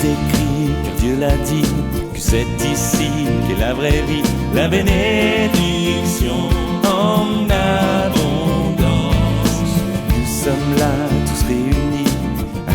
écrit, car Dieu l'a dit, que c'est ici qu'est la vraie vie, la bénédiction en abondance. Nous sommes là, tous réunis,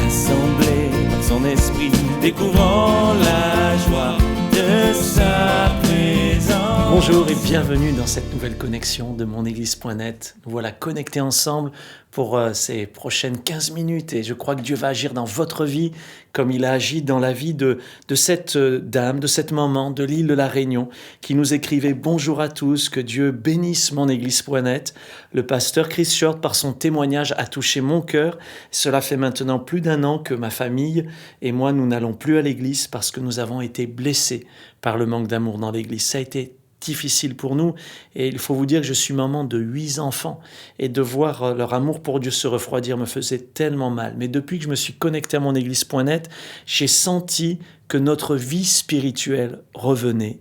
assemblés par son esprit, découvrant la joie de sa présence. Bonjour et bienvenue dans cette nouvelle connexion de monéglise.net. Nous voilà connectés ensemble pour ces prochaines 15 minutes et je crois que Dieu va agir dans votre vie comme il a agi dans la vie de cette dame, de cette maman de l'île de la Réunion qui nous écrivait « Bonjour à tous, que Dieu bénisse monéglise.net ». Le pasteur Chris Short, par son témoignage, a touché mon cœur. Cela fait maintenant plus d'1 an que ma famille et moi, nous n'allons plus à l'église parce que nous avons été blessés par le manque d'amour dans l'église. Ça a été difficile pour nous et il faut vous dire que je suis maman de 8 enfants et de voir leur amour pour Dieu se refroidir me faisait tellement mal. Mais depuis que je me suis connecté à monéglise.net, j'ai senti que notre vie spirituelle revenait.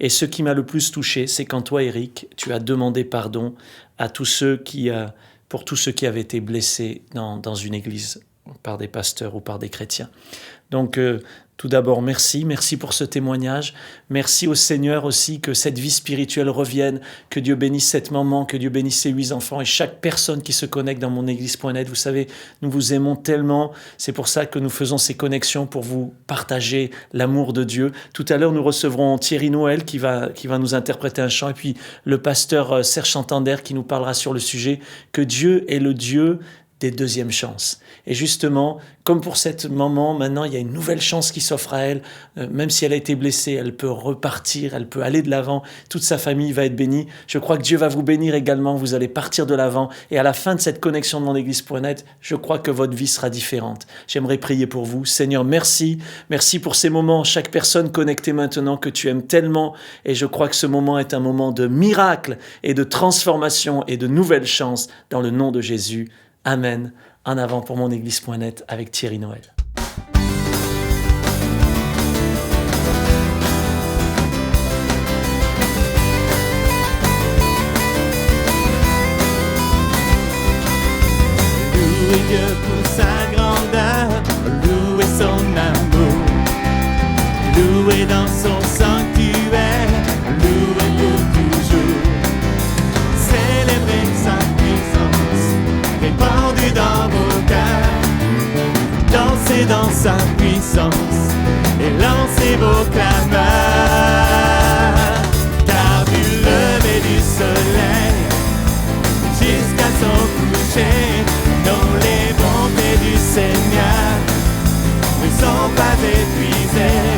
Et ce qui m'a le plus touché, c'est quand toi, Eric, tu as demandé pardon à tous ceux pour tous ceux qui avaient été blessés dans une église par des pasteurs ou par des chrétiens. Donc, tout d'abord, merci pour ce témoignage. Merci au Seigneur aussi que cette vie spirituelle revienne, que Dieu bénisse cette maman, que Dieu bénisse ses 8 enfants et chaque personne qui se connecte dans monéglise.net. Vous savez, nous vous aimons tellement. C'est pour ça que nous faisons ces connexions pour vous partager l'amour de Dieu. Tout à l'heure, nous recevrons Thierry Noël qui va nous interpréter un chant et puis le pasteur Serge Chantander qui nous parlera sur le sujet que Dieu est le Dieu des deuxièmes chances. Et justement, comme pour cette maman, maintenant, il y a une nouvelle chance qui s'offre à elle. Même si elle a été blessée, elle peut repartir, elle peut aller de l'avant. Toute sa famille va être bénie. Je crois que Dieu va vous bénir également. Vous allez partir de l'avant. Et à la fin de cette connexion de monéglise.net, je crois que votre vie sera différente. J'aimerais prier pour vous. Seigneur, merci. Merci pour ces moments. Chaque personne connectée maintenant que tu aimes tellement. Et je crois que ce moment est un moment de miracle et de transformation et de nouvelles chances dans le nom de Jésus. Amen. En avant pour monéglise.net avec Thierry Noël. Louez Dieu pour sa grandeur, louez son amour, louez dans son sanctuaire, louez pour toujours. Célébrez sa puissance, répandue dans vos cœurs, dansez dans sa puissance et lancez vos clameurs. Car du lever du soleil jusqu'à son coucher, non, les bontés du Seigneur ne sont pas épuisées.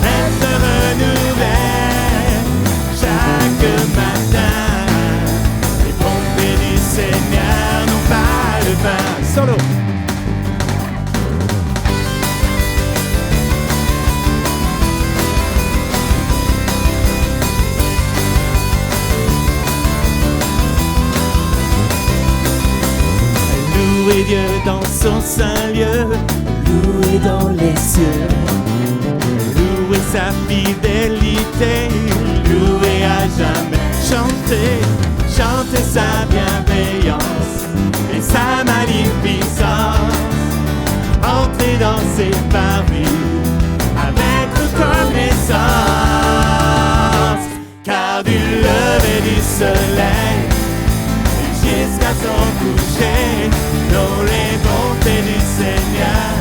Elles se renouvellent chaque matin. Les bontés du Seigneur n'ont pas de fin. Solo. Louez Dieu dans son saint lieu, louez dans les cieux, louez sa fidélité, louez à jamais, chantez, chantez sa bienveillance et sa magnificence. Entrez dans ses parvis avec reconnaissance, car du lever du soleil jusqu'à son coucher, dont les bontés du Seigneur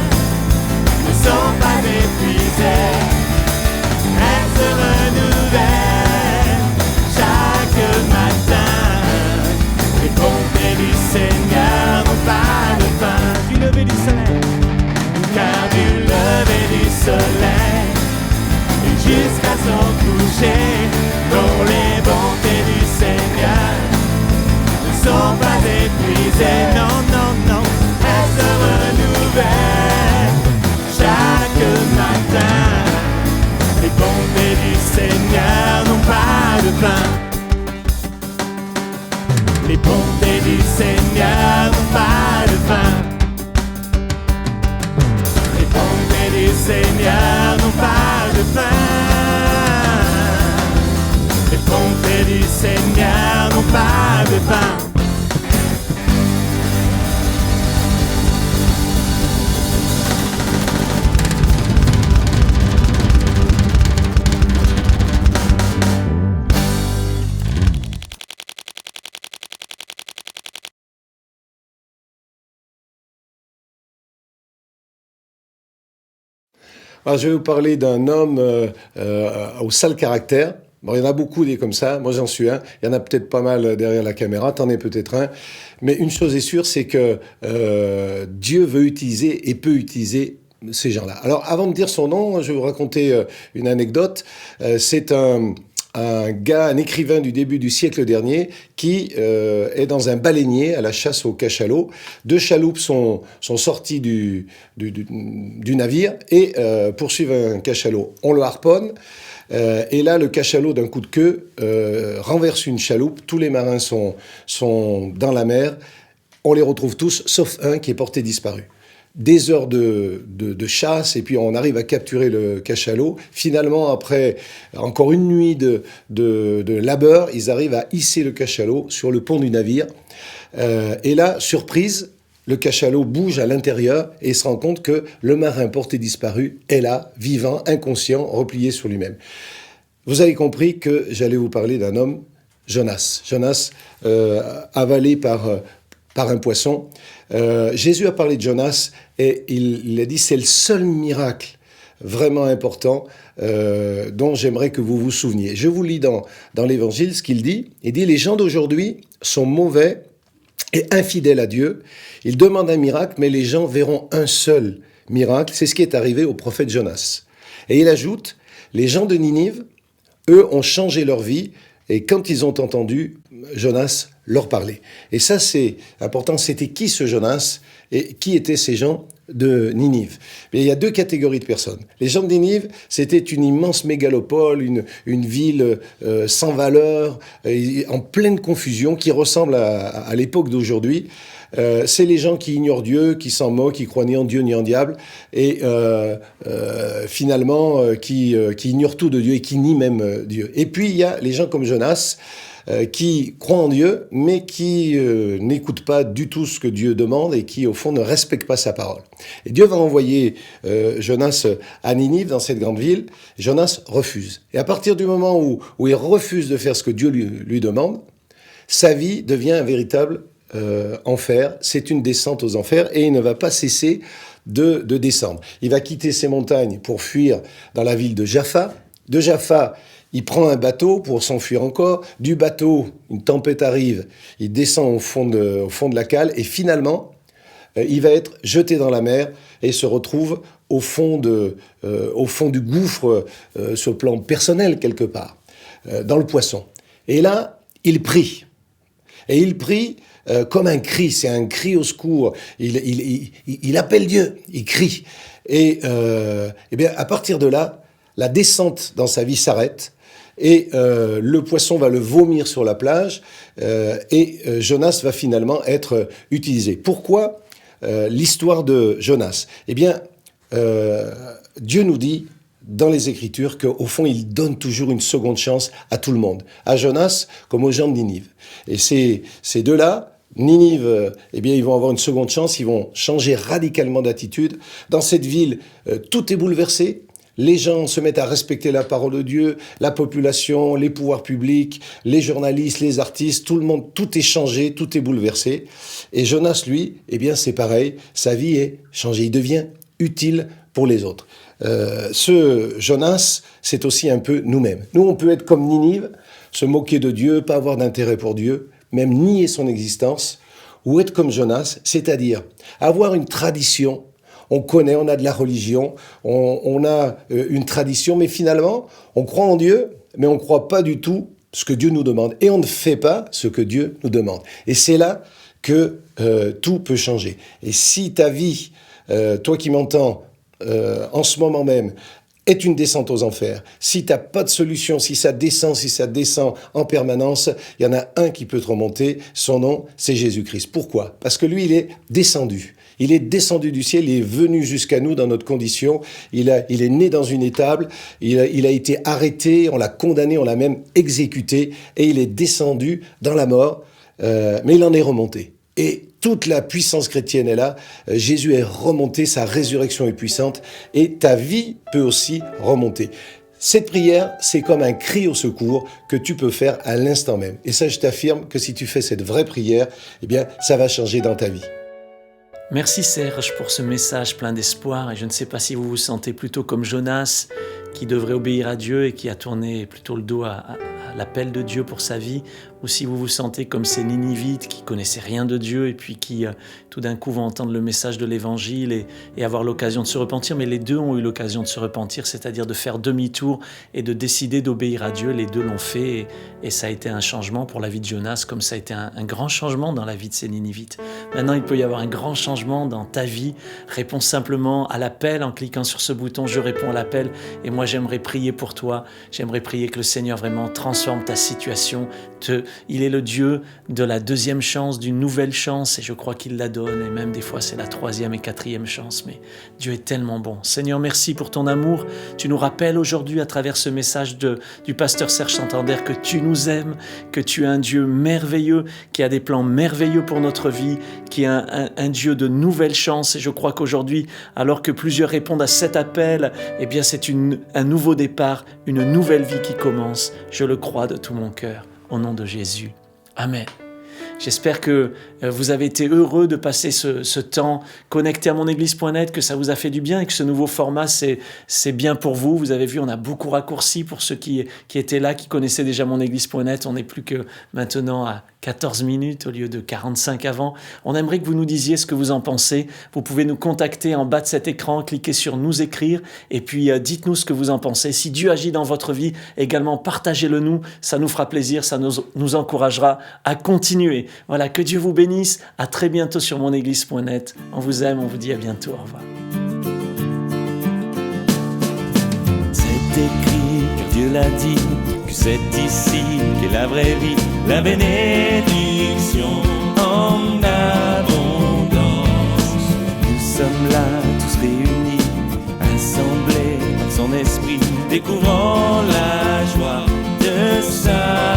ne sont pas épuisées. Elles se renouvellent chaque matin. Les bontés du Seigneur n'ont pas de fin. Du lever du soleil, car du lever du soleil jusqu'à son coucher, dont les bontés du Seigneur sont pas épuisées, non, non, non, elles se renouvellent chaque matin. Les bontés du Seigneur n'ont pas de fin. Les bontés du Seigneur n'ont pas de fin. Les bontés du Seigneur n'ont pas de fin. Les bontés du Seigneur n'ont pas de fin. Alors, je vais vous parler d'un homme au sale caractère. Bon, il y en a beaucoup des comme ça, moi j'en suis un. Il y en a peut-être pas mal derrière la caméra, t'en es peut-être un. Mais une chose est sûre, c'est que Dieu veut utiliser et peut utiliser ces gens-là. Alors avant de dire son nom, je vais vous raconter une anecdote. C'est un gars, un écrivain du début du siècle dernier, qui est dans un baleinier à la chasse au cachalot. 2 chaloupes sont sorties du navire et poursuivent un cachalot. On le harponne. Et là, le cachalot, d'un coup de queue, renverse une chaloupe. Tous les marins sont dans la mer. On les retrouve tous, sauf un qui est porté disparu. Des heures de chasse, et puis on arrive à capturer le cachalot. Finalement, après encore une nuit de labeur, ils arrivent à hisser le cachalot sur le pont du navire. Et là, surprise, le cachalot bouge à l'intérieur et se rend compte que le marin porté disparu est là, vivant, inconscient, replié sur lui-même. Vous avez compris que j'allais vous parler d'un homme, Jonas. Jonas, avalé par un poisson. Jésus a parlé de Jonas et il a dit c'est le seul miracle vraiment important dont j'aimerais que vous vous souveniez. Je vous lis dans l'Évangile ce qu'il dit. Il dit les gens d'aujourd'hui sont mauvais et infidèles à Dieu. Ils demandent un miracle, mais les gens verront un seul miracle. C'est ce qui est arrivé au prophète Jonas. Et il ajoute, les gens de Ninive, eux, ont changé leur vie, et quand ils ont entendu Jonas leur parler. Et ça, c'est important. C'était qui ce Jonas et qui étaient ces gens de Ninive? Mais il y a 2 catégories de personnes. Les gens de Ninive, c'était une immense mégalopole, une ville sans valeur, en pleine confusion, qui ressemble à l'époque d'aujourd'hui. C'est les gens qui ignorent Dieu, qui s'en moquent, qui croient ni en Dieu ni en diable, et finalement qui ignorent tout de Dieu et qui nient même Dieu. Et puis il y a les gens comme Jonas, qui croient en Dieu, mais qui n'écoutent pas du tout ce que Dieu demande et qui, au fond, ne respectent pas sa parole. Et Dieu va envoyer Jonas à Ninive, dans cette grande ville. Jonas refuse. Et à partir du moment où il refuse de faire ce que Dieu lui demande, sa vie devient un véritable enfer. C'est une descente aux enfers et il ne va pas cesser de descendre. Il va quitter ces montagnes pour fuir dans la ville de Jaffa. De Jaffa, il prend un bateau pour s'enfuir encore. Du bateau, une tempête arrive. Il descend au fond de la cale. Et finalement, il va être jeté dans la mer et se retrouve au fond du gouffre, sur le plan personnel, quelque part, dans le poisson. Et là, il prie. Et il prie comme un cri. C'est un cri au secours. Il appelle Dieu. Il crie. Et bien, à partir de là, la descente dans sa vie s'arrête. Et le poisson va le vomir sur la plage et Jonas va finalement être utilisé. Pourquoi l'histoire de Jonas? Eh bien, Dieu nous dit dans les Écritures qu'au fond, il donne toujours une seconde chance à tout le monde, à Jonas comme aux gens de Ninive. Et ces deux-là, Ninive, eh bien, ils vont avoir une seconde chance, ils vont changer radicalement d'attitude. Dans cette ville, tout est bouleversé. Les gens se mettent à respecter la parole de Dieu, la population, les pouvoirs publics, les journalistes, les artistes, tout le monde, tout est changé, tout est bouleversé. Et Jonas, lui, eh bien, c'est pareil, sa vie est changée, il devient utile pour les autres. Ce Jonas, c'est aussi un peu nous-mêmes. Nous, on peut être comme Ninive, se moquer de Dieu, pas avoir d'intérêt pour Dieu, même nier son existence, ou être comme Jonas, c'est-à-dire avoir une tradition. On connaît, on a de la religion, on a une tradition, mais finalement, on croit en Dieu, mais on ne croit pas du tout ce que Dieu nous demande. Et on ne fait pas ce que Dieu nous demande. Et c'est là que tout peut changer. Et si ta vie, toi qui m'entends en ce moment même, est une descente aux enfers, si tu n'as pas de solution, si ça descend en permanence, il y en a un qui peut te remonter, son nom, c'est Jésus-Christ. Pourquoi? Parce que lui, il est descendu. Il est descendu du ciel, il est venu jusqu'à nous dans notre condition, il est né dans une étable, il a été arrêté, on l'a condamné, on l'a même exécuté, et il est descendu dans la mort, mais il en est remonté. Et toute la puissance chrétienne est là, Jésus est remonté, sa résurrection est puissante, et ta vie peut aussi remonter. Cette prière, c'est comme un cri au secours que tu peux faire à l'instant même. Et ça, je t'affirme que si tu fais cette vraie prière, eh bien, ça va changer dans ta vie. Merci Serge pour ce message plein d'espoir et je ne sais pas si vous vous sentez plutôt comme Jonas qui devrait obéir à Dieu et qui a tourné plutôt le dos à l'appel de Dieu pour sa vie, ou si vous vous sentez comme ces Ninivites qui connaissaient rien de Dieu et puis qui tout d'un coup vont entendre le message de l'évangile et avoir l'occasion de se repentir. Mais les deux ont eu l'occasion de se repentir, c'est-à-dire de faire demi-tour et de décider d'obéir à Dieu. Les deux l'ont fait et ça a été un changement pour la vie de Jonas, comme ça a été un grand changement dans la vie de ces Ninivites. Maintenant, il peut y avoir un grand changement dans ta vie. Réponds simplement à l'appel en cliquant sur ce bouton « Je réponds à l'appel » et moi j'aimerais prier pour toi. J'aimerais prier que le Seigneur vraiment transforme ta situation. Il est le Dieu de la deuxième chance, d'une nouvelle chance et je crois qu'il la donne et même des fois c'est la troisième et quatrième chance, mais Dieu est tellement bon. Seigneur, merci pour ton amour. Tu nous rappelles aujourd'hui à travers ce message du pasteur Serge Santander que tu nous aimes, que tu es un Dieu merveilleux, qui a des plans merveilleux pour notre vie, qui est un Dieu de nouvelles chances et je crois qu'aujourd'hui, alors que plusieurs répondent à cet appel, eh bien c'est un nouveau départ, une nouvelle vie qui commence. Je le crois de tout mon cœur. Au nom de Jésus. Amen. J'espère que vous avez été heureux de passer ce temps connecté à monéglise.net, que ça vous a fait du bien et que ce nouveau format, c'est bien pour vous. Vous avez vu, on a beaucoup raccourci pour ceux qui étaient là, qui connaissaient déjà monéglise.net. On n'est plus que maintenant à 14 minutes au lieu de 45 avant. On aimerait que vous nous disiez ce que vous en pensez. Vous pouvez nous contacter en bas de cet écran, cliquez sur « Nous écrire » et puis dites-nous ce que vous en pensez. Si Dieu agit dans votre vie, également partagez-le nous. Ça nous fera plaisir, ça nous encouragera à continuer. Voilà, que Dieu vous bénisse. À très bientôt sur monéglise.net. On vous aime, on vous dit à bientôt. Au revoir. C'est écrit, car Dieu l'a dit, que c'est ici qu'est la vraie vie, la bénédiction en abondance. Nous sommes là, tous réunis, assemblés dans son esprit, découvrant la joie de sa